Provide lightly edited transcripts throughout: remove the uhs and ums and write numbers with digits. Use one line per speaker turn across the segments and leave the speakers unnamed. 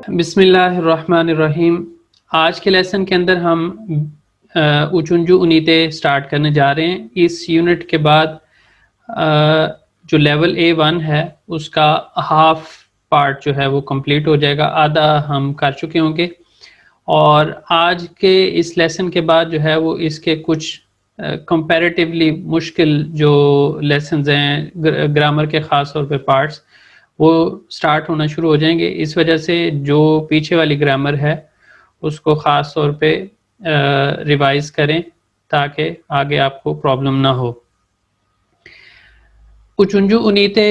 بسم اللہ الرحمن الرحیم۔ آج کے لیسن کے اندر ہم اچنجو انیتے سٹارٹ کرنے جا رہے ہیں۔ اس یونٹ کے بعد جو لیول A1 ہے اس کا ہاف پارٹ جو ہے وہ کمپلیٹ ہو جائے گا، آدھا ہم کر چکے ہوں گے، اور آج کے اس لیسن کے بعد جو ہے وہ اس کے کچھ کمپیریٹیولی مشکل جو لیسنز ہیں گرامر کے، خاص طور پہ پارٹس، وہ سٹارٹ ہونا شروع ہو جائیں گے۔ اس وجہ سے جو پیچھے والی گرامر ہے اس کو خاص طور پہ ریوائز کریں تاکہ آگے آپ کو پرابلم نہ ہو۔ اچنجو انیتے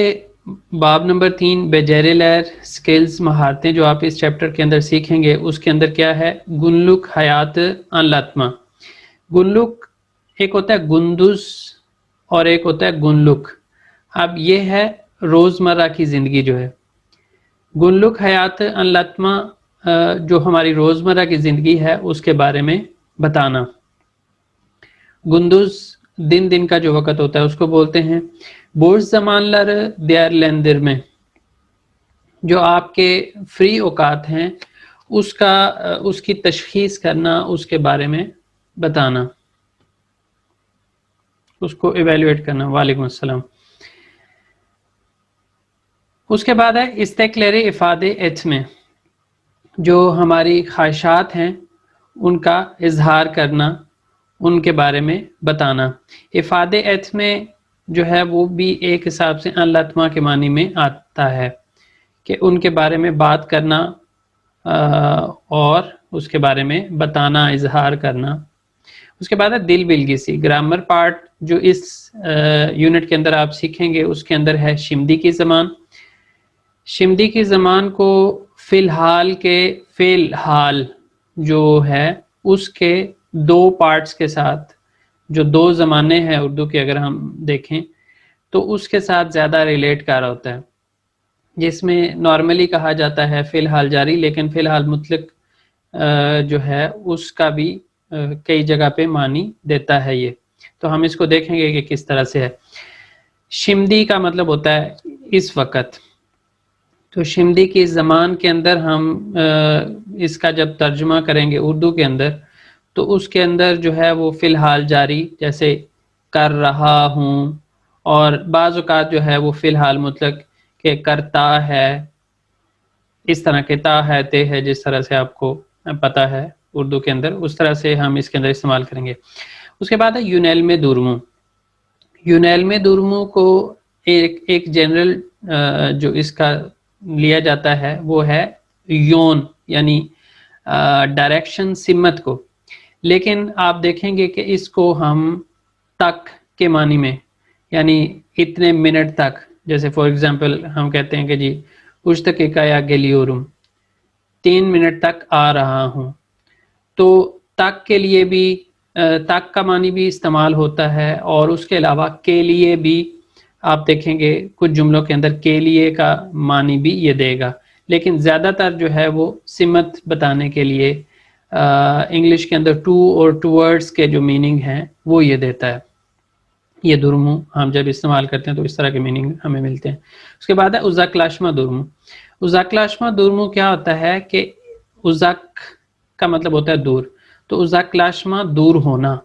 باب نمبر 3 بیجیرے لیر سکلز مہارتیں جو آپ اس چیپٹر کے اندر سیکھیں گے، اس کے اندر کیا ہے؟ گنلک حیات ان لطمہ۔ گنلک ایک ہوتا ہے گندز اور ایک ہوتا ہے گنلک۔ اب یہ ہے روزمرہ کی زندگی جو ہے۔ گنلک حیات ان لطمہ جو ہماری روزمرہ کی زندگی ہے اس کے بارے میں بتانا۔ گندز دن کا جو وقت ہوتا ہے اس کو بولتے ہیں۔ بورس زمان لر دیار لیندر میں، جو آپ کے فری اوقات ہیں اس کی تشخیص کرنا، اس کے بارے میں بتانا، اس کو ایویلویٹ کرنا۔ وعلیکم السلام۔ اس کے بعد ہے استقلیر افادے ایتھ میں، جو ہماری خواہشات ہیں ان کا اظہار کرنا، ان کے بارے میں بتانا۔ افادے ایتھ میں جو ہے وہ بھی ایک حساب سے ان لطمہ کے معنی میں آتا ہے کہ ان کے بارے میں بات کرنا اور اس کے بارے میں بتانا، اظہار کرنا۔ اس کے بعد ہے دل بلگیسی۔ گرامر پارٹ جو اس یونٹ کے اندر آپ سیکھیں گے اس کے اندر ہے شمدی کی زبان۔ شمدی کی زبان کو فی الحال کے فی الحال جو ہے اس کے دو پارٹس کے ساتھ، جو دو زمانے ہیں اردو کے اگر ہم دیکھیں تو اس کے ساتھ زیادہ ریلیٹ کر ہوتا ہے، جس میں نارملی کہا جاتا ہے فی الحال جاری، لیکن فی الحال مطلق جو ہے اس کا بھی کئی جگہ پہ معنی دیتا ہے۔ یہ تو ہم اس کو دیکھیں گے کہ کس طرح سے ہے۔ شمدی کا مطلب ہوتا ہے اس وقت۔ تو شمدی کی زبان کے اندر ہم اس کا جب ترجمہ کریں گے اردو کے اندر تو اس کے اندر جو ہے وہ فی الحال جاری، جیسے کر رہا ہوں، اور بعض اوقات جو ہے وہ فی الحال مطلق کہ کرتا ہے، اس طرح کے تا ہے تے ہے، جس طرح سے آپ کو پتہ ہے اردو کے اندر، اس طرح سے ہم اس کے اندر استعمال کریں گے۔ اس کے بعد ہے یونیل میں دورمو۔ یونیل میں دورمو کو ایک جنرل جو اس کا لیا جاتا ہے وہ ہے یون، یعنی ڈائریکشن، سمت کو، لیکن آپ دیکھیں گے کہ اس کو ہم تک کے معنی میں، یعنی اتنے منٹ تک، جیسے فار ایگزامپل ہم کہتے ہیں کہ جی اشتقیقہ یا گلیورم، 3 منٹ تک آ رہا ہوں، تو تک کے لیے بھی تک کا معنی بھی استعمال ہوتا ہے، اور اس کے علاوہ کے لیے بھی آپ دیکھیں گے کچھ جملوں کے اندر کے لیے کا معنی بھی یہ دے گا، لیکن زیادہ تر جو ہے وہ سمت بتانے کے لیے انگلش کے اندر ٹو اور ٹورڈز کے جو میننگ ہیں وہ یہ دیتا ہے۔ یہ درمو ہم جب استعمال کرتے ہیں تو اس طرح کے میننگ ہمیں ملتے ہیں۔ اس کے بعد ہے ازاکلاشما درمو۔ ازاکلاشما درمو کیا ہوتا ہے کہ ازک کا مطلب ہوتا ہے دور، تو ازاکلاشما دور ہونا۔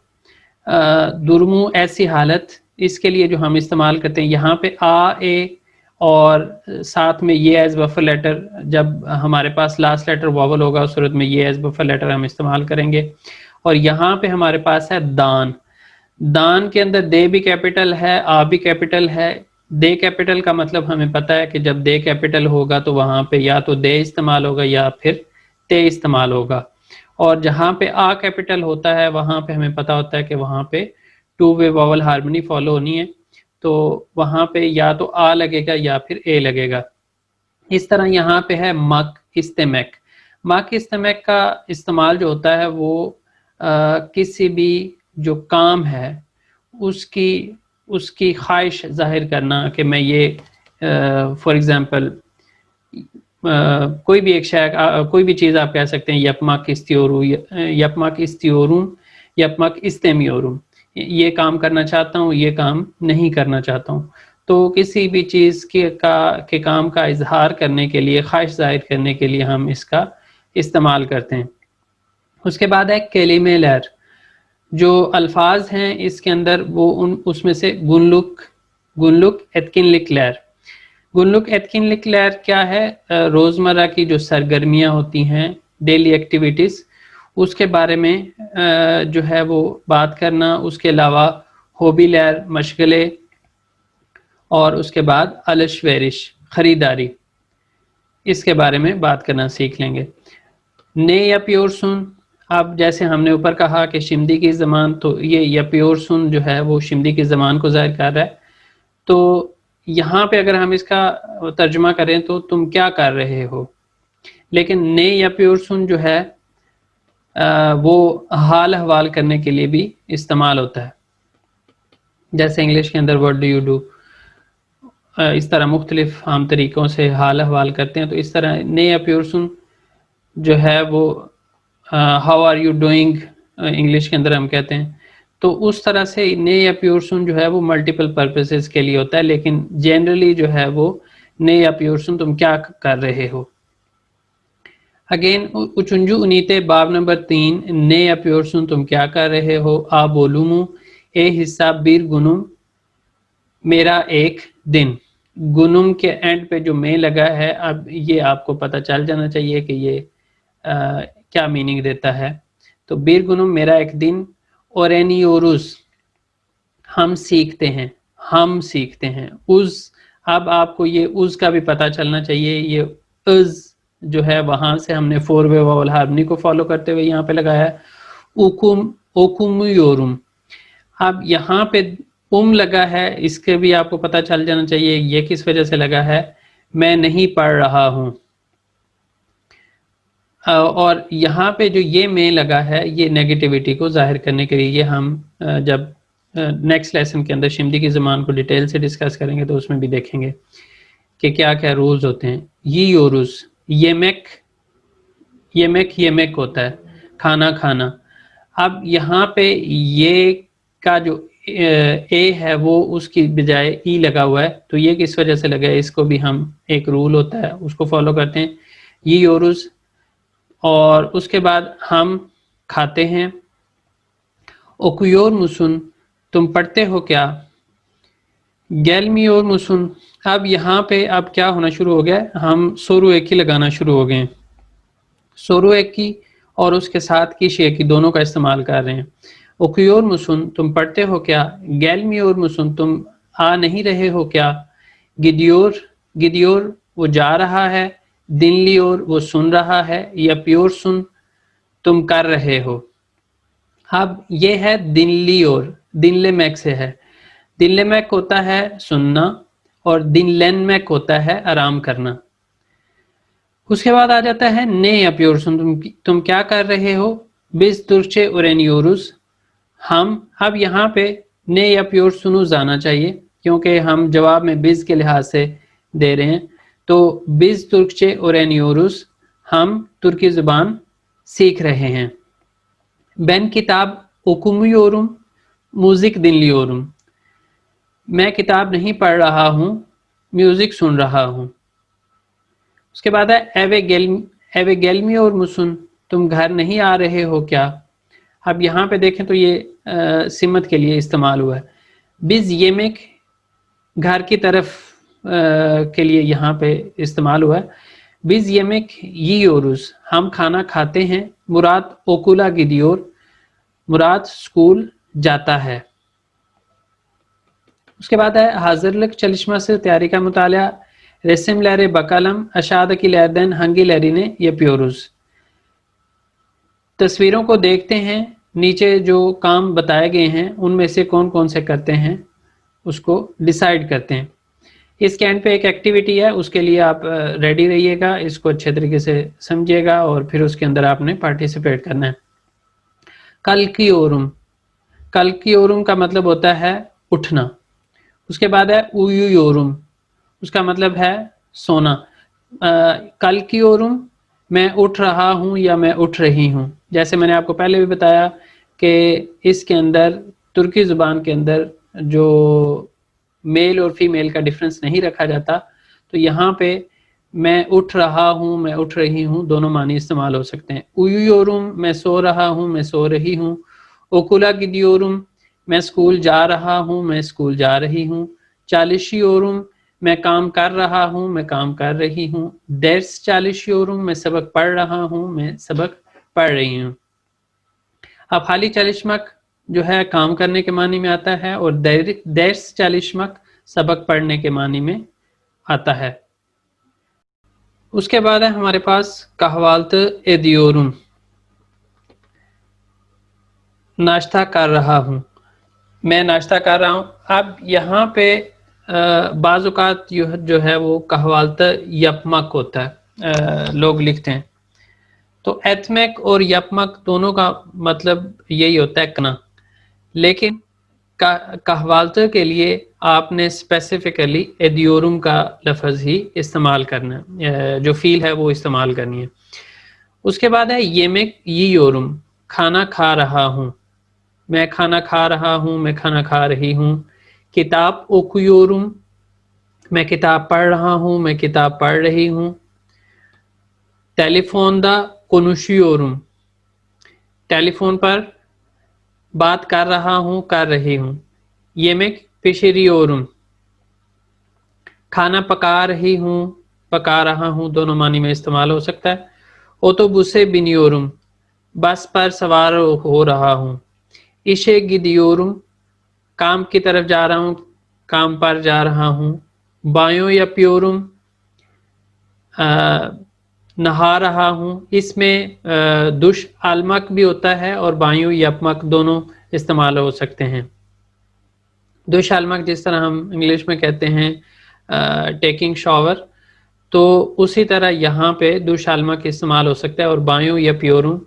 درمو ایسی حالت، اس کے لیے جو ہم استعمال کرتے ہیں یہاں پہ آ اے اور ساتھ میں یہ ایز بفر لیٹر، جب ہمارے پاس لاسٹ لیٹر واول ہوگا اس صورت میں یہ ایز بفر لیٹر ہم استعمال کریں گے۔ اور یہاں پہ ہمارے پاس ہے دان۔ دان کے اندر دے بھی کیپٹل ہے، آ بھی کیپٹل ہے۔ دے کیپٹل کا مطلب ہمیں پتہ ہے کہ جب دے کیپٹل ہوگا تو وہاں پہ یا تو دے استعمال ہوگا یا پھر تے استعمال ہوگا، اور جہاں پہ آ کیپٹل ہوتا ہے وہاں پہ ہمیں پتہ ہوتا ہے کہ وہاں پہ two way vowel harmony follow ہونی ہے، تو وہاں پہ یا تو آ لگے گا یا پھر اے لگے گا۔ اس طرح یہاں پہ ہے مک استمیک۔ مک استمیک کا استعمال جو ہوتا ہے وہ کسی بھی جو کام ہے اس کی خواہش ظاہر کرنا کہ میں یہ فار ایگزامپل کوئی بھی ایک شے، کوئی بھی چیز آپ کہہ سکتے ہیں یپمک استیورو، یپمک استیورم، یپمک استیمیورم، یہ کام کرنا چاہتا ہوں، یہ کام نہیں کرنا چاہتا ہوں، تو کسی بھی چیز کے کام کا اظہار کرنے کے لیے، خواہش ظاہر کرنے کے لیے ہم اس کا استعمال کرتے ہیں۔ اس کے بعد ہے کلمہ لہر، جو الفاظ ہیں اس کے اندر وہ اس میں سے گنلک ایتکنلک لہر۔ گنلک ایتکنلک لہر کیا ہے؟ روزمرہ کی جو سرگرمیاں ہوتی ہیں، ڈیلی ایکٹیویٹیز، اس کے بارے میں جو ہے وہ بات کرنا۔ اس کے علاوہ ہابی لہر، مشغلے، اور اس کے بعد الش ویرش، خریداری، اس کے بارے میں بات کرنا سیکھ لیں گے۔ نے یا پیور سن، اب جیسے ہم نے اوپر کہا کہ شمدی کی زبان، تو یہ یا پیور سن جو ہے وہ شمدی کی زبان کو ظاہر کر رہا ہے۔ تو یہاں پہ اگر ہم اس کا ترجمہ کریں تو تم کیا کر رہے ہو، لیکن نے یا پیور سن جو ہے وہ حال احوال کرنے کے لیے بھی استعمال ہوتا ہے، جیسے انگلش کے اندر واٹ ڈو یو ڈو، اس طرح مختلف عام طریقوں سے حال احوال کرتے ہیں۔ تو اس طرح نے یا پیور سن جو ہے وہ how are you doing English کے اندر ہم کہتے ہیں۔ تو اس طرح سے نے یا پیور سن جو ہے وہ ملٹیپل پرپسز کے لیے ہوتا ہے، لیکن جنرلی جو ہے وہ نے یا پیور سن تم کیا کر رہے ہو۔ اگین اچنجو انیتے باب نمبر 3، نے یا پیور سن تم کیا کر رہے ہو۔ آ بولومو اے حصہ بیر گنم، میرا ایک دن۔ گنم کے اینڈ پہ جو میں لگا ہے، اب یہ آپ کو پتہ چل جانا چاہیے کہ یہ کیا میننگ دیتا ہے۔ تو بیر گنم میرا ایک دن، اورینیوروس ہم سیکھتے ہیں، ہم سیکھتے ہیں۔ اب آپ کو یہ از کا بھی پتہ چلنا چاہیے، یہ از جو ہے وہاں سے ہم نے 4 وے واول ہارمنی کو فالو کرتے ہوئے یہاں پہ لگایا ہے، اوکومیورم۔ اب یہاں پہ لگا ہے، اس کے بھی آپ کو پتہ چل جانا چاہیے یہ کس وجہ سے لگا ہے، میں نہیں پڑھ رہا ہوں۔ اور یہاں پہ جو یہ میں لگا ہے، یہ نیگیٹیوٹی کو ظاہر کرنے کے لیے، یہ ہم جب نیکسٹ لیسن کے اندر شمدی کی زبان کو ڈیٹیل سے ڈسکس کریں گے تو اس میں بھی دیکھیں گے کہ کیا کیا رولز ہوتے ہیں۔ یہ یوروز، یمیک ہوتا ہے کھانا کھانا۔ اب یہاں پہ یہ کا جو اے ہے وہ اس کی بجائے ای لگا ہوا ہے، تو یہ کس وجہ سے لگا ہے، اس کو بھی ہم ایک رول ہوتا ہے اس کو فالو کرتے ہیں، یہ یوروز۔ اور اس کے بعد ہم کھاتے ہیں، اوکیور مسن تم پڑھتے ہو کیا، گیلمیور مسن۔ اب یہاں پہ اب کیا ہونا شروع ہو گیا، ہم سورو ایک ہی لگانا شروع ہو گئے ہیں، سورو ایک کی اور اس کے ساتھ کی شے کی دونوں کا استعمال کر رہے ہیں۔ اوکیور مسن تم پڑھتے ہو کیا، گیلمیور مسن تم آ نہیں رہے ہو کیا، گدیور وہ جا رہا ہے، دنلیور وہ سن رہا ہے، یا پیور سن تم کر رہے ہو۔ اب یہ ہے دنلیور، دنلے میک سے ہے، دنلے میک ہوتا ہے سننا اور دن لین میک ہوتا ہے آرام کرنا۔ اس کے بعد آ جاتا ہے نے یا پیور سن تم کیا کر رہے ہو، بز ترچے اورینیوروس ہم۔ اب یہاں پہ نے یا پیور سنوز آنا چاہیے کیونکہ ہم جواب میں بز کے لحاظ سے دے رہے ہیں، تو بز ترکچے اورینیوروس ہم ترکی زبان سیکھ رہے ہیں۔ بین کتاب اوکومیورم موزک دنلیورم، میں کتاب نہیں پڑھ رہا ہوں، میوزک سن رہا ہوں۔ اس کے بعد ہے ایوے گیلمی اور مسن تم گھر نہیں آ رہے ہو کیا۔ اب یہاں پہ دیکھیں تو یہ سمت کے لیے استعمال ہوا ہے، بز یمیک گھر کی طرف کے لیے یہاں پہ استعمال ہوا ہے، بز یمیک یوروز ہم کھانا کھاتے ہیں، مراد اوکولا گدیور مراد اسکول جاتا ہے۔ اس کے بعد ہے حاضر لک چلشمہ سے تیاری کا مطالعہ، رسم لہرے بکالم اشاد کی لہردین ہنگی لہری نے یہ پیوروز۔ تصویروں کو دیکھتے ہیں، نیچے جو کام بتائے گئے ہیں ان میں سے کون کون سے کرتے ہیں اس کو ڈیسائیڈ کرتے ہیں۔ اس کے اینڈ پہ ایک ایکٹیویٹی ہے، اس کے لیے آپ ریڈی رہیے گا، اس کو اچھے طریقے سے سمجھیے گا اور پھر اس کے اندر آپ نے پارٹیسپیٹ کرنا ہے۔ کل کی اورم کا مطلب ہوتا ہے اٹھنا۔ اس کے بعد ہے اویورم، اس کا مطلب ہے سونا۔ کل کی اورم میں اٹھ رہا ہوں یا میں اٹھ رہی ہوں، جیسے میں نے آپ کو پہلے بھی بتایا کہ اس کے اندر ترکی زبان کے اندر جو میل اور فیمیل کا ڈفرنس نہیں رکھا جاتا. تو یہاں پہ میں اٹھ رہا ہوں، میں اٹھ رہی ہوں، دونوں معنی استعمال ہو سکتے ہیں. اویورم میں سو رہا ہوں، میں سو رہی ہوں. اوکولا گیڈیورم میں اسکول جا رہا ہوں، میں اسکول جا رہی ہوں. چالیشیورم میں کام کر رہا ہوں، میں کام کر رہی ہوں. دیرس چالیشیورم میں سبق پڑھ رہا ہوں، میں سبق پڑھ رہی ہوں. اب خالی چالشمک جو ہے کام کرنے کے معنی میں آتا ہے، اور دیرس چالشمک سبق پڑھنے کے معنی میں آتا ہے. اس کے بعد ہے ہمارے پاس کہوالت ایدیورم، ناشتہ کر رہا ہوں، میں ناشتہ کر رہا ہوں. اب یہاں پہ بعض اوقات جو ہے وہ کہوالت یپمک ہوتا ہے، لوگ لکھتے ہیں. تو ایتمک اور یپمک دونوں کا مطلب یہی ہوتا ہے کنا، لیکن کہوالت کے لیے آپ نے اسپیسیفکلی ایدیورم کا لفظ ہی استعمال کرنا ہے، جو فیل ہے وہ استعمال کرنی ہے. اس کے بعد ہے یمک یورم، کھانا کھا رہا ہوں، میں کھانا کھا رہا ہوں، میں کھانا کھا رہی ہوں. کتاب اوکیورم میں کتاب پڑھ رہا ہوں، میں کتاب پڑھ رہی ہوں. ٹیلی فون دا کنوشیورم ٹیلی فون پر بات کر رہا ہوں، کر رہی ہوں. یمک پشریورم کھانا پکا رہی ہوں، پکا رہا ہوں، دونوں معنی میں استعمال ہو سکتا ہے. اوتوبوسے بنیورم بس پر سوار ہو رہا ہوں. ایشے گیدیورم کام کی طرف جا رہا ہوں، کام پر جا رہا ہوں. بایوں یا پیورم نہا رہا ہوں. اس میں دش آلمک بھی ہوتا ہے اور بایوں یپمک دونوں استعمال ہو سکتے ہیں. دش آلمک جس طرح ہم انگلش میں کہتے ہیں ٹیکنگ شاور، تو اسی طرح یہاں پہ دش آلمک استعمال ہو سکتا ہے. اور بایوں یا پیورم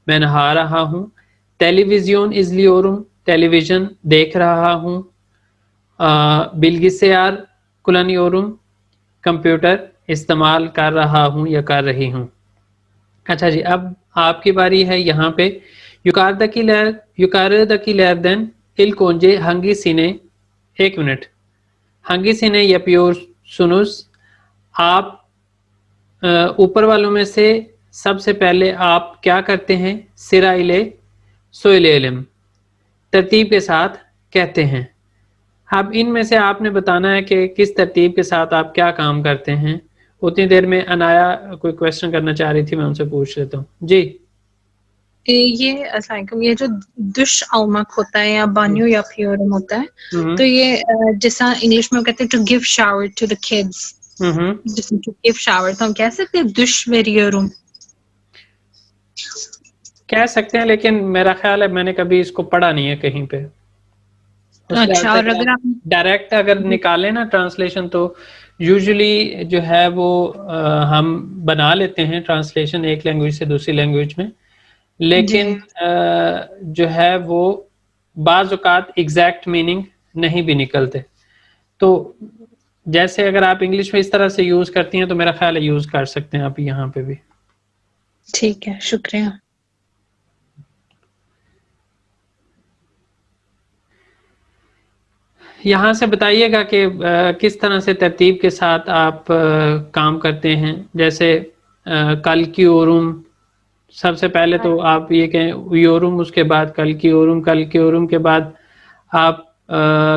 میں نہا رہا ہوں. ٹیلی ویژن ازلیورم ٹیلی ویژن دیکھ رہا ہوں. بلگسیار کلانیورم کمپیوٹر استعمال کر رہا ہوں یا کر رہی ہوں. اچھا جی، اب آپ کی باری ہے. یہاں پہ یوکاردکی لیر دین il conge ہنگی سینے، ایک منٹ، ہنگی سینے یا پیور سنوس، آپ اوپر والوں میں سے سب سے پہلے آپ کیا کرتے ہیں؟ سرائلے سوئلے علم ترتیب کے ساتھ کہتے ہیں. اب ان میں سے آپ نے بتانا ہے کہ کس ترتیب کے ساتھ آپ کیا کام کرتے ہیں. اتنی دیر میں انایا کوئی کویسچن کرنا چاہ رہی تھی، میں ان سے پوچھ لیتا ہوں. جی
یہ السلام علیکم، یہ جو دش آلمک ہوتا ہے یا بانیو یا پیورم ہوتا ہے، تو یہ جیسا انگلش میں کہتے ہیں to give shower to the kids, to give shower, تو ہم کہہ سکتے ہیں دش ویریورم
کہہ سکتے ہیں، لیکن میرا خیال ہے میں نے کبھی اس کو پڑھا نہیں ہے کہیں پہ.
اچھا، اور اگر آپ
ڈائریکٹ اگر نکالیں نا ٹرانسلیشن، تو یوزلی جو ہے وہ ہم بنا لیتے ہیں ٹرانسلیشن ایک لینگویج سے دوسری لینگویج میں، لیکن جو ہے وہ بعض اوقات ایگزیکٹ میننگ نہیں بھی نکلتے. تو جیسے اگر آپ انگلش میں اس طرح سے یوز کرتی ہیں تو میرا خیال ہے یوز کر سکتے ہیں آپ یہاں پہ بھی.
ٹھیک ہے، شکریہ.
یہاں سے بتائیے گا کہ کس طرح سے ترتیب کے ساتھ آپ کام کرتے ہیں. جیسے کل کی اورم، سب سے پہلے تو آپ یہ کہیں یورم، اس کے بعد کل کی اورم، کل کی اورم کے بعد آپ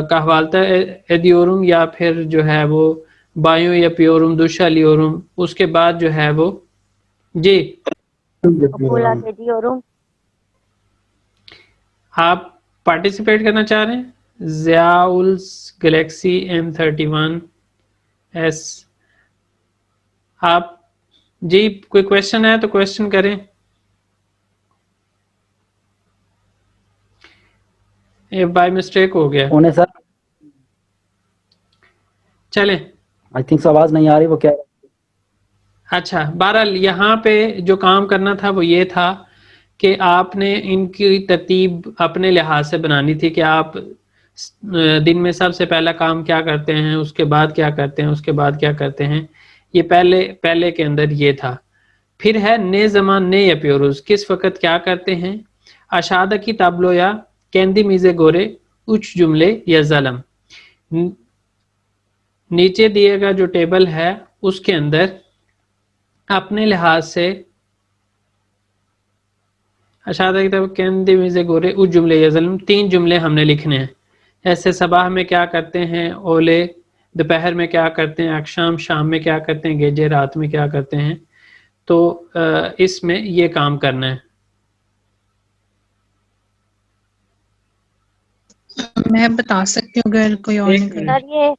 کہوالتا ایدیورم یا پھر جو ہے وہ بایوں یا پیورم دوشالی اورم، اس کے بعد جو ہے وہ جی آپ پارٹیسپیٹ کرنا چاہ رہے ہیں. ضیاء گلیکسی M31 S، آپ جی کوئی کویشچن ہے تو کویشچن کریں. یہ بائی مسٹیک ہو گیا
سر.
چلیں،
آئی تھنک آواز نہیں آ رہی، وہ کیا؟
اچھا، بہرحال یہاں پہ جو کام کرنا تھا وہ یہ تھا کہ آپ نے ان کی ترتیب اپنے لحاظ سے بنانی تھی کہ آپ دن میں سب سے پہلا کام کیا کرتے ہیں، اس کے بعد کیا کرتے ہیں، اس کے بعد کیا کرتے ہیں. یہ پہلے کے اندر یہ تھا. پھر ہے نئے زمان نئے اپیوروز، کس وقت کیا کرتے ہیں. اشادہ کی تابلو یا کیندی میزے گورے، اچ جملے یا ظلم. نیچے دیے گا جو ٹیبل ہے اس کے اندر اپنے لحاظ سے اشادہ کی طرف کیندے ویزے گورے اس جملے یا ظلم 3 جملے ہم نے لکھنے ہیں. ایسے صباح میں کیا کرتے ہیں اولے، دوپہر میں کیا کرتے ہیں اکشام، شام میں کیا کرتے ہیں گیجے، رات میں کیا کرتے ہیں. تو اس میں یہ کام کرنا ہے.
میں بتا سکتی ہوں اگر کوئی اور نہیں کرے.
سر یہ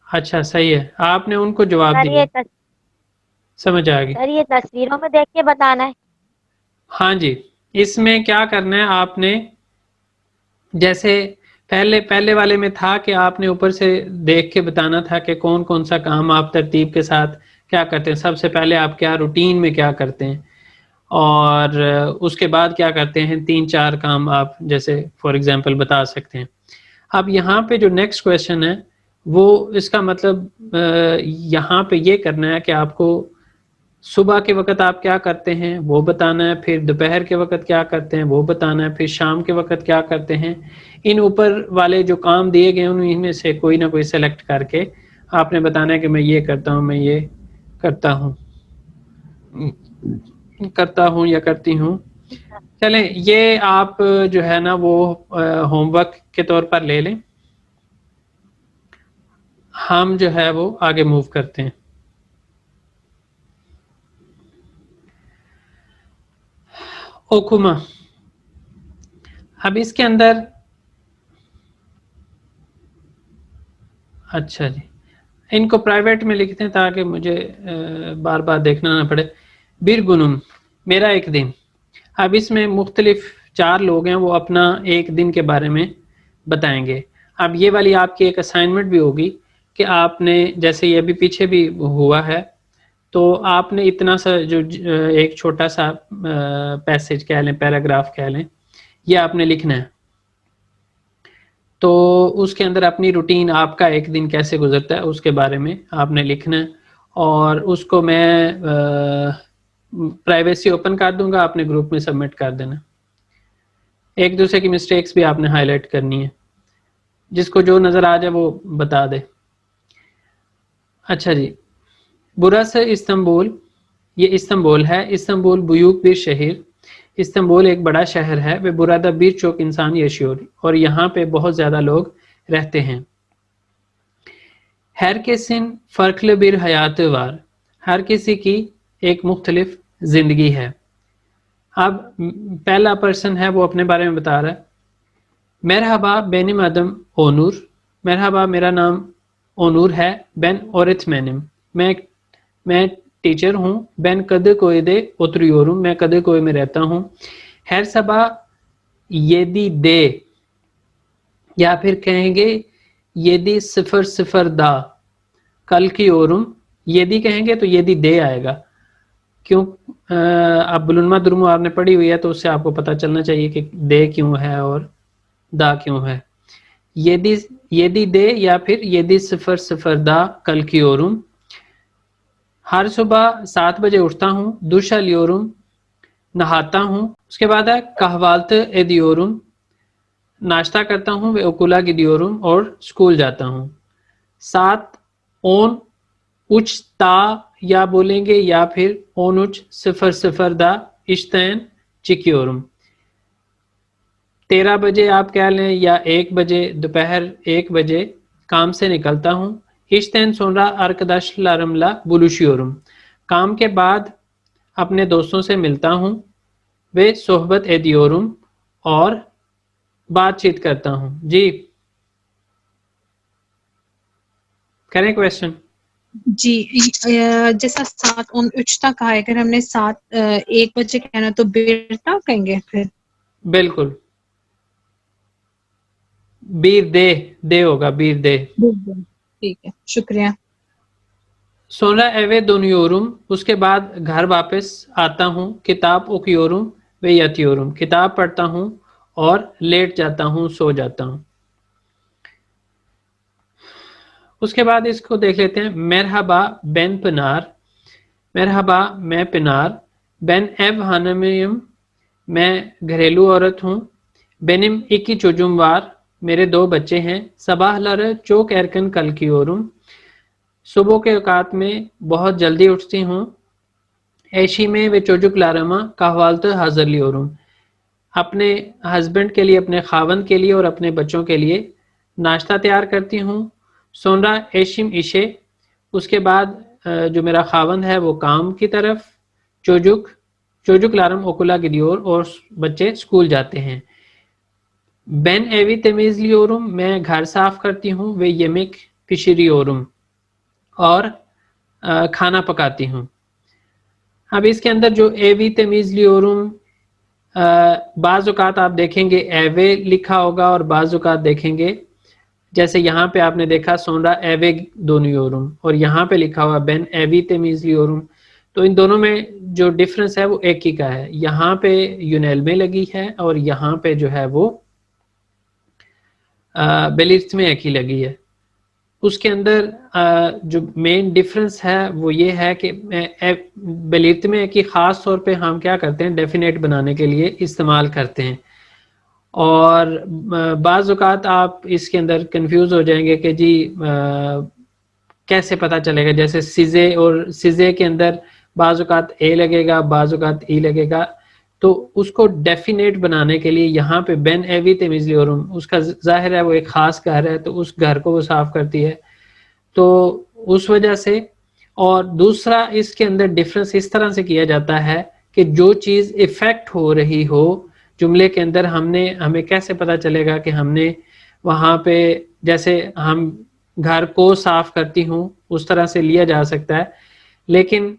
اچھا صحیح ہے، آپ نے ان کو جواب
سر
دیا،
یہ
سمجھ آ گئی.
سر یہ تصویروں میں دیکھ کے بتانا ہے.
ہاں جی، اس میں کیا کرنا ہے آپ نے، جیسے پہلے والے میں تھا کہ آپ نے اوپر سے دیکھ کے بتانا تھا کہ کون کون سا کام آپ ترتیب کے ساتھ کیا کرتے ہیں. سب سے پہلے آپ کیا روٹین میں کیا کرتے ہیں اور اس کے بعد کیا کرتے ہیں، 3-4 کام آپ جیسے فار ایگزامپل بتا سکتے ہیں. اب یہاں پہ جو نیکسٹ کویشچن ہے وہ اس کا مطلب یہاں پہ یہ کرنا ہے کہ آپ کو صبح کے وقت آپ کیا کرتے ہیں وہ بتانا ہے، پھر دوپہر کے وقت کیا کرتے ہیں وہ بتانا ہے، پھر شام کے وقت کیا کرتے ہیں. ان اوپر والے جو کام دیے گئے ان میں سے کوئی نہ کوئی سلیکٹ کر کے آپ نے بتانا ہے کہ میں یہ کرتا ہوں، میں یہ کرتا ہوں یا کرتی ہوں. چلیں یہ آپ جو ہے نا وہ ہوم ورک کے طور پر لے لیں. ہم جو ہے وہ آگے موو کرتے ہیں. اوکوما، اب اس کے اندر اچھا جی ان کو پرائیویٹ میں لکھتے ہیں تاکہ مجھے بار بار دیکھنا نہ پڑے. بیرگنم، میرا ایک دن. اب اس میں مختلف 4 لوگ ہیں، وہ اپنا ایک دن کے بارے میں بتائیں گے. اب یہ والی آپ کی ایک اسائنمنٹ بھی ہوگی کہ آپ نے جیسے یہ ابھی پیچھے بھی ہوا ہے تو آپ نے اتنا سا جو ایک چھوٹا سا پیسج کہہ لیں، پیراگراف کہہ لیں، یہ آپ نے لکھنا ہے. تو اس کے اندر اپنی روٹین آپ کا ایک دن کیسے گزرتا ہے اس کے بارے میں آپ نے لکھنا ہے. اور اس کو میں پرائیویسی اوپن کر دوں گا، اپنے گروپ میں سبمٹ کر دینا. ایک دوسرے کی مسٹیکس بھی آپ نے ہائی لائٹ کرنی ہے، جس کو جو نظر آ جائے وہ بتا دے. اچھا جی، برس استنبول، یہ استنبول ہے. استنبول بیوک bir شہر، استنبول ایک بڑا شہر ہے. وہ برادہ birçok insan yaşıyor، اور یہاں پہ بہت زیادہ لوگ رہتے ہیں. herkesin farklı bir hayatı var، ہر کسی کی ایک مختلف زندگی ہے. اب پہلا پرسن ہے وہ اپنے بارے میں بتا رہا ہے. مرحبا benim adım Onur، مرحبا میرا نام اونور ہے. ben öğretmenim، میں ٹیچر ہوں. ben Kadıköy'de oturuyorum، میں قدرکوئی میں رہتا ہوں. her sabah 7'de، یا پھر کہیں گے 7:00 kalkıyorum. 7 کہیں گے تو 7 آئے گا. کیوں اب بلنما درمو آپ نے پڑھی ہوئی ہے تو اس سے آپ کو پتہ چلنا چاہیے کہ دے کیوں ہے اور دا کیوں ہے. 7 یا پھر 7:00 kalkıyorum. ہر صبح 7 بجے اٹھتا ہوں. duş alıyorum، نہاتا ہوں. اس کے بعد ہے kahvaltı ediyorum، ناشتہ کرتا ہوں. ve okula gidiyorum، اور اسکول جاتا ہوں. 13:13 یا بولیں گے یا پھر 13:00 işten çıkıyorum. 13 بجے آپ کہہ لیں یا 1 بجے، دوپہر 1 بجے کام سے نکلتا ہوں. işten sonra arkadaşlarımla buluşuyorum، کام کے بعد اپنے دوستوں سے ملتا ہوں. ve sohbet ediyorum، اور بات چیت کرتا ہوں. جی کریں کویسچن؟
جی جیسا 7:13 تک آئے، اگر ہم نے 1 بجے کہنا تو بیرتا کہیں گے پھر.
بالکل، بیر دے ہوگا، بیر دے.
ٹھیک ہے، شکریہ.
sonra eve dönüyorum، اس کے بعد گھر واپس آتا ہوں. کتاب okuyorum ve yatıyorum، کتاب پڑھتا ہوں اور لیٹ جاتا ہوں، سو جاتا ہوں. اس کے بعد اس کو دیکھ لیتے ہیں. merhaba ben Pınar، مرحبا میں پنار. ben ev hanımıyım، میں گھریلو عورت ہوں. benim 2 çocuğum var، میرے 2 بچے ہیں. صباح لر چوک ایرکن کل کی اورم. صبح کے اوقات میں بہت جلدی اٹھتی ہوں. ایشی میں و چوجک لارما کہوالت حاضر لی اورم. اپنے ہسبینڈ کے لیے، اپنے خاوند کے لیے اور اپنے بچوں کے لیے ناشتہ تیار کرتی ہوں. سونرا ایشم ایشے. اس کے بعد جو میرا خاوند ہے وہ کام کی طرف. چوجک لارم اوکولا گدیور، اور بچے اسکول جاتے ہیں. بین ایوی تمیز لی اورم. میں گھر صاف کرتی ہوں. وہ یمک پشری اورم، اور کھانا پکاتی ہوں. اب اس کے اندر جو ایوی تمیز لی اورم، بعض اوقات آپ دیکھیں گے ایوے لکھا ہوگا اور بعض اوقات دیکھیں گے جیسے یہاں پہ آپ نے دیکھا سونرا ایوے دونیورم، اور یہاں پہ لکھا ہوا بین ایوی تمیز لیورم. تو ان دونوں میں جو ڈفرنس ہے وہ ایک ہی کا ہے. یہاں پہ یونیل میں لگی ہے اور یہاں پہ جو ہے وہ بیلیٹس میں ایک ہی لگی ہے. اس کے اندر جو مین ڈفرنس ہے وہ یہ ہے کہ بیلیت میں ایک ہی خاص طور پہ ہم کیا کرتے ہیں ڈیفینیٹ بنانے کے لیے استعمال کرتے ہیں. اور بعض اوقات آپ اس کے اندر کنفیوز ہو جائیں گے کہ جی کیسے پتہ چلے گا، جیسے سیزے اور سیزے کے اندر بعض اوقات اے لگے گا، بعض اوقات ای لگے گا. تو اس کو ڈیفینیٹ بنانے کے لیے یہاں پہ بین ایوی تمیز لیورم، اس کا ظاہر ہے وہ ایک خاص گھر ہے تو اس گھر کو وہ صاف کرتی ہے، تو اس وجہ سے. اور دوسرا اس کے اندر ڈفرنس اس طرح سے کیا جاتا ہے کہ جو چیز افیکٹ ہو رہی ہو جملے کے اندر، ہمیں کیسے پتا چلے گا کہ ہم نے وہاں پہ، جیسے ہم گھر کو صاف کرتی ہوں اس طرح سے لیا جا سکتا ہے، لیکن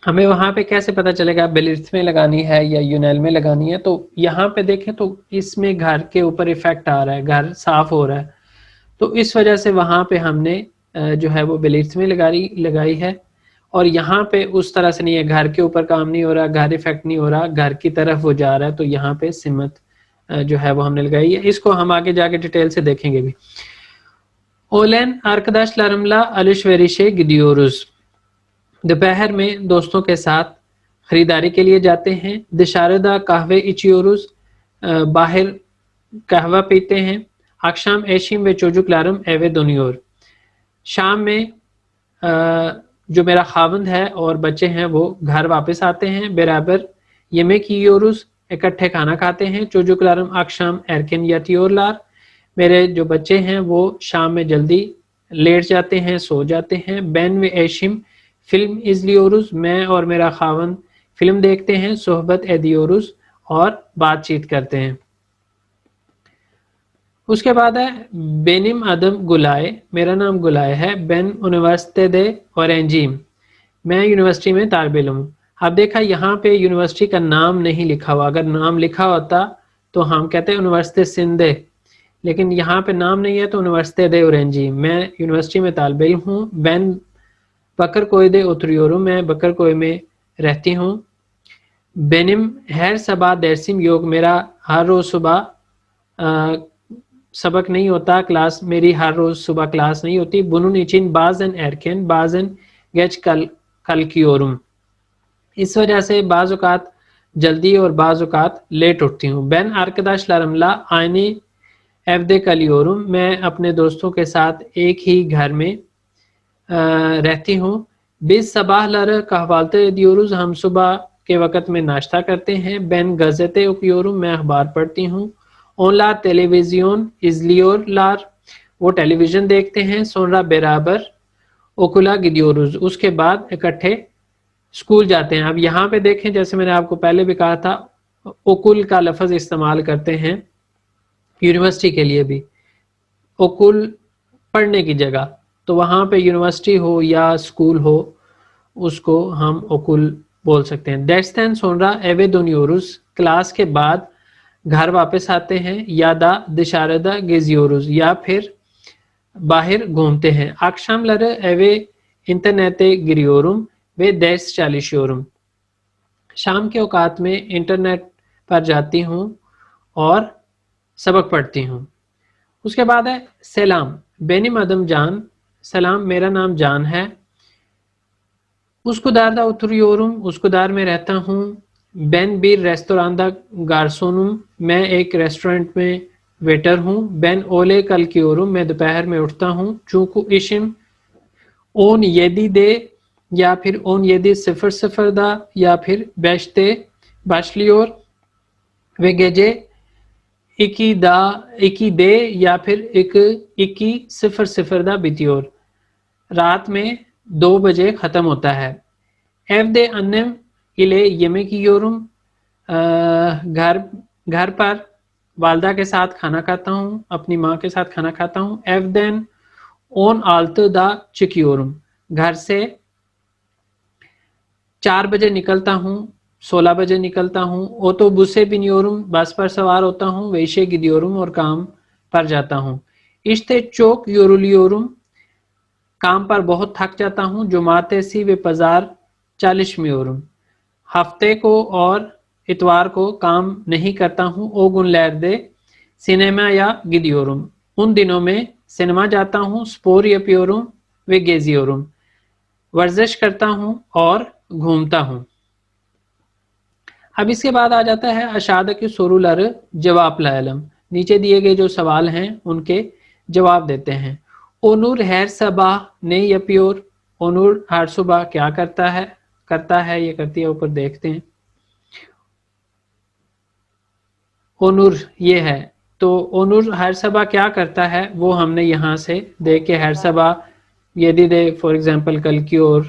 ہمیں وہاں پہ کیسے پتا چلے گا بیلیٹس میں لگانی ہے یا یونیل میں لگانی ہے. تو یہاں پہ دیکھیں تو اس میں گھر کے اوپر افیکٹ آ رہا ہے، گھر صاف ہو رہا ہے، تو اس وجہ سے وہاں پہ ہم نے جو ہے وہ بیلیٹس میں لگائی ہے. اور یہاں پہ اس طرح سے نہیں ہے، گھر کے اوپر کام نہیں ہو رہا، گھر افیکٹ نہیں ہو رہا، گھر کی طرف وہ جا رہا ہے، تو یہاں پہ سمت جو ہے وہ ہم نے لگائی ہے. اس کو ہم آگے جا کے ڈیٹیل سے دیکھیں گے بھی. اولین آرکداش لارملا الشویریشے گدیورز. دوپہر میں دوستوں کے ساتھ خریداری کے لیے جاتے ہیں. دشاردہ قہوے اچیورز. باہر قہوہ پیتے ہیں. اکشام ایشیم و چوجک لارم ایوے دونیور. شام میں جو میرا خاوند ہے اور بچے ہیں وہ گھر واپس آتے ہیں. برابر یمک یورز. اکٹھے کھانا کھاتے ہیں. چوجک لارم اکشام ایرکن یا تیور لار. میرے جو بچے ہیں وہ شام میں جلدی لیٹ جاتے ہیں، سو جاتے ہیں. بین و ایشم فلم ازلیورز. میں اور میرا خاوند فلم دیکھتے ہیں. صحبت ایدیورز. اور بات چیت کرتے ہیں. اس کے بعد ہے بینم ادم گلائے. میرا نام گلائے ہے. بین یونیورسٹی دے اورینجیم. میں یونیورسٹی میں طالب علم ہوں. اب دیکھا یہاں پہ یونیورسٹی کا نام نہیں لکھا ہوا. اگر نام لکھا ہوتا تو ہم کہتے ہیں یونیورسٹی سندھ، لیکن یہاں پہ نام نہیں ہے تو یونیورسٹی دے اورینجیم. میں یونیورسٹی میں طالب علم ہوں. بین بکر کوئے دے اتریورم. میں بکر کوئے میں رہتی ہوں. بینم ہیر صبح درسیم یوگ. میرا ہر روز صبح سبق نہیں ہوتا، کلاس میری ہر روز صبح کلاس نہیں ہوتی. بنو نیچن بازن ایرکن بازن گیچ کل کی اورم. اس وجہ سے بعض اوقات جلدی اور بعض اوقات لیٹ اٹھتی ہوں. بین آرکداش لارملا آئینی ایفدے کلیورم. میں اپنے دوستوں کے ساتھ ایک ہی گھر میں رہتی ہوں. بیس صباح لر کہوالتے دیورز. ہم صبح کے وقت میں ناشتہ کرتے ہیں. بین گزتے اکیورم. میں اخبار پڑھتی ہوں. اون لار ٹیلی ویژن ازلیور لار. وہ ٹیلی ویژن دیکھتے ہیں. سونرا برابر اوکولا گدیورز. اس کے بعد اکٹھے اسکول جاتے ہیں. اب یہاں پہ دیکھیں جیسے میں نے آپ کو پہلے بھی کہا تھا اوکل کا لفظ استعمال کرتے ہیں یونیورسٹی کے لیے بھی. اوکل پڑھنے کی جگہ، تو وہاں پہ یونیورسٹی ہو یا اسکول ہو اس کو ہم اوکل بول سکتے ہیں. ڈیسٹین سونرا ایوے دونیورز. کلاس کے بعد گھر واپس آتے ہیں. یادا دشاردہ گیزیورز. یا پھر باہر گھومتے ہیں. اکشام لر ایوے انٹرنیٹ گریورم و دیس چالیشیورم. شام کے اوقات میں انٹرنیٹ پر جاتی ہوں اور سبق پڑھتی ہوں. اس کے بعد ہے سلام. بینم ادم جان. سلام، میرا نام جان ہے. اسکودار دا اتریورم. اسکودار میں رہتا ہوں. بین بیر ریستوران دا گارسونم. میں ایک ریسٹورنٹ میں ویٹر ہوں. بین اولے کل کی اورم میں دوپہر میں اٹھتا ہوں. چونکو اشم اون یدی دے یا پھر اون یدی صفر صفر دا یا پھر بیشتے باشلیور وگیجے اکی دے یا پھر اکی صفر صفر دا بیتیور رات میں 2 بجے ختم ہوتا ہے. ایف دے انم الے یمے کی یورم گھر پر والدہ کے ساتھ کھانا کھاتا ہوں, اپنی ماں کے ساتھ کھانا کھاتا ہوں. ایف دین اون آلت دا چکیورم گھر سے 4 بجے نکلتا ہوں, 16 بجے نکلتا ہوں. اوتو بسے بنیورم بس پر سوار ہوتا ہوں. ویشے گدیورم اور کام پر جاتا ہوں. اشتے چوک یورولیورم کام پر بہت تھک جاتا ہوں. جماعت سی و پزار 40 میورم ہفتے کو اور اتوار کو کام نہیں کرتا ہوں. اوگن لیر دے سینما یا گدیورم ان دنوں میں سینما جاتا ہوں. سپور یا پیورم و گیزیورم ورزش کرتا ہوں اور گھومتا ہوں. اب اس کے بعد آ جاتا ہے اشادہ کی سورولر جواب لعلم. نیچے دیے گئے جو سوال ہیں ان کے جواب دیتے ہیں. اونور ہیر صبح نے یا پیور اونور ہر صبح کیا کرتا ہے یہ کرتی ہے, اوپر دیکھتے ہیں. اونور یہ ہے تو اونور ہر صبح کیا کرتا ہے وہ ہم نے یہاں سے دیکھ کے ہر صبح یدی دے فور ایگزامپل کل کی اور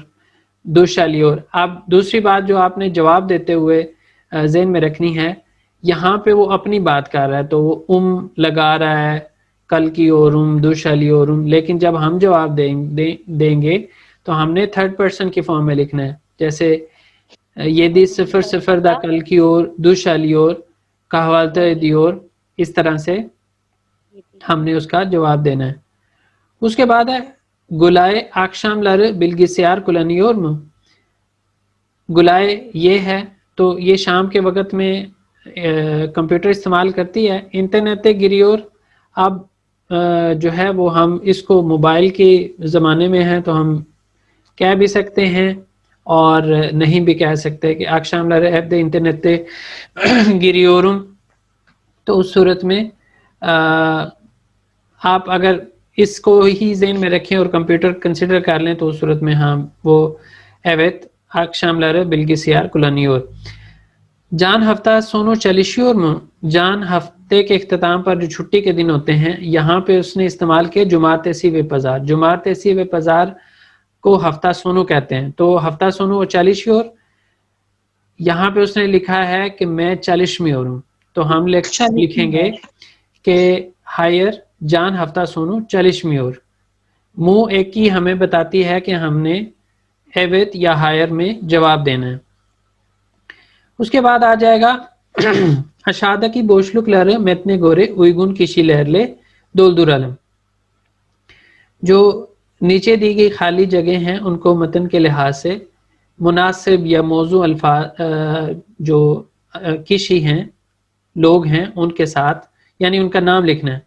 دوشالی اور. اب دوسری بات جو آپ نے جواب دیتے ہوئے ذہن میں رکھنی ہے, یہاں پہ وہ اپنی بات کر رہا ہے تو وہ لگا رہا ہے کل کی اورم دوشالی اورم, لیکن جب ہم جواب دیں گے تو ہم نے تھرڈ پرسن کی فارم میں لکھنا ہے. جیسے یدی صفر صفر دا کل کی اور دوشالی اور کہوالتا دیور, اس طرح سے ہم نے اس کا جواب دینا ہے. اس کے بعد ہے گلائے آکشام لر بلگسیار کلانیورم. گلائے یہ ہے تو یہ شام کے وقت میں کمپیوٹر استعمال کرتی ہے. انٹرنیٹ گریور اب جو ہے وہ ہم اس کو موبائل کے زمانے میں ہیں تو ہم کہہ بھی سکتے ہیں اور نہیں بھی کہہ سکتے کہ آکشام لر ایپ دے انٹرنیٹ گریورم. تو اس صورت میں آپ اگر اس کو ہی ذہن میں رکھیں اور کمپیوٹر کنسیڈر کر لیں تو اس صورت میں ہم وہ ایوت آکشام لر بلگسیار کلانیور. جان ہفتہ سونو چالیشیور میں جان ہفتے کے اختتام پر جو چھٹی کے دن ہوتے ہیں یہاں پہ اس نے استعمال کیا جماعت سی و پزار. جماعت سی و پزار کو ہفتہ سونو کہتے ہیں. تو ہفتہ سونو اور 40 یہاں پہ اس نے لکھا ہے کہ میں 40 میں ہوں تو ہم لکھیں گے کہ ہائر جان ہفتہ سونو 40 میں اور منہ ایک ہی ہمیں بتاتی ہے کہ ہم نے ایوت یا ہائر میں جواب دینا ہے. اس کے بعد آ جائے گا اشادہ کی بوشلک لہر میتنے گورے اویگن کشی لہر لے دولدور علم. جو نیچے دی گئی خالی جگہ ہیں ان کو متن کے لحاظ سے مناسب یا موضوع الفاظ جو کشی ہیں لوگ ہیں ان کے ساتھ یعنی ان کا نام لکھنا ہے.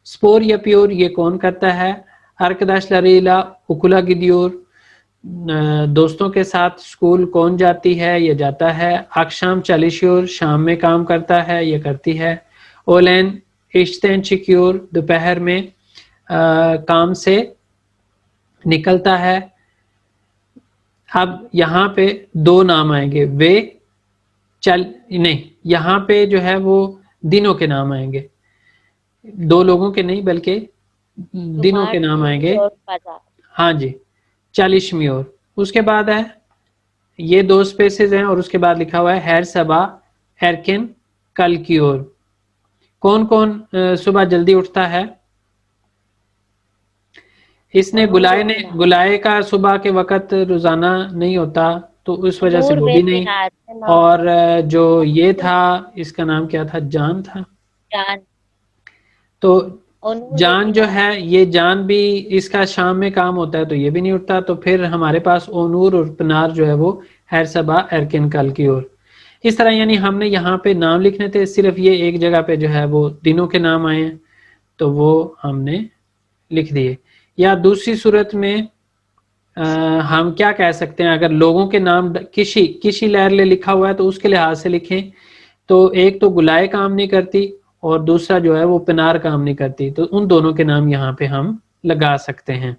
سپور یا پیور یہ کون کرتا ہے. ارکداش لریلا اکلا گدیور دوستوں کے ساتھ اسکول کون جاتی ہے یا جاتا ہے. اکشام چالیشیور شام میں کام کرتا ہے یا کرتی ہے. اولین اشتین چکیور دوپہر میں کام سے نکلتا ہے. اب یہاں پہ 2 نام آئیں گے نہیں یہاں پہ جو ہے وہ دنوں کے نام آئیں گے, 2 لوگوں کے نہیں بلکہ دنوں کے نام آئیں گے. ہاں جی 40 میور. اس کے بعد ہے یہ 2 سپیسز ہیں اور اس کے بعد لکھا ہوا ہے ہیر صبح ایرکن کل کی اور. کون کون صبح جلدی اٹھتا ہے. اس نے گلائے کا صبح کے وقت روزانہ نہیں ہوتا تو اس وجہ سے وہ بھی نہیں. اور جو یہ تھا اس کا نام کیا تھا جان تھا. تو جان جو ہے یہ جان بھی اس کا شام میں کام ہوتا ہے تو یہ بھی نہیں اٹھتا. تو پھر ہمارے پاس اونور اور پنار جو ہے وہ ہیر صبح ایرکن کل کی اور. اس طرح یعنی ہم نے یہاں پہ نام لکھنے تھے, صرف یہ ایک جگہ پہ جو ہے وہ دنوں کے نام آئے ہیں تو وہ ہم نے لکھ دیے. یا دوسری صورت میں ہم کیا کہہ سکتے ہیں, اگر لوگوں کے نام کشی لہر لے لکھا ہوا ہے تو اس کے لحاظ سے لکھیں. تو ایک تو گلائے کام نہیں کرتی اور دوسرا جو ہے وہ پنار کام نہیں کرتی, تو ان دونوں کے نام یہاں پہ ہم لگا سکتے ہیں.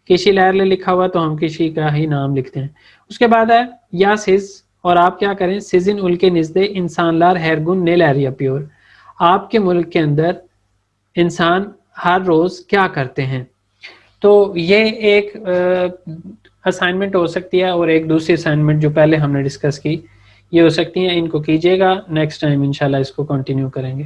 کشی لائرلے لکھا ہوا تو ہم کشی کا ہی نام لکھتے ہیں. اس کے بعد ہے یا سز, اور آپ کیا کریں, سزن ال کے نزدے انسان لار ہیرگن نے لاریا پیور, آپ کے ملک کے اندر انسان ہر روز کیا کرتے ہیں. تو یہ ایک اسائنمنٹ ہو سکتی ہے, اور ایک دوسری اسائنمنٹ جو پہلے ہم نے ڈسکس کی یہ ہو سکتی ہیں. ان کو کیجیے گا, نیکسٹ ٹائم انشاءاللہ اس کو کنٹینیو کریں گے.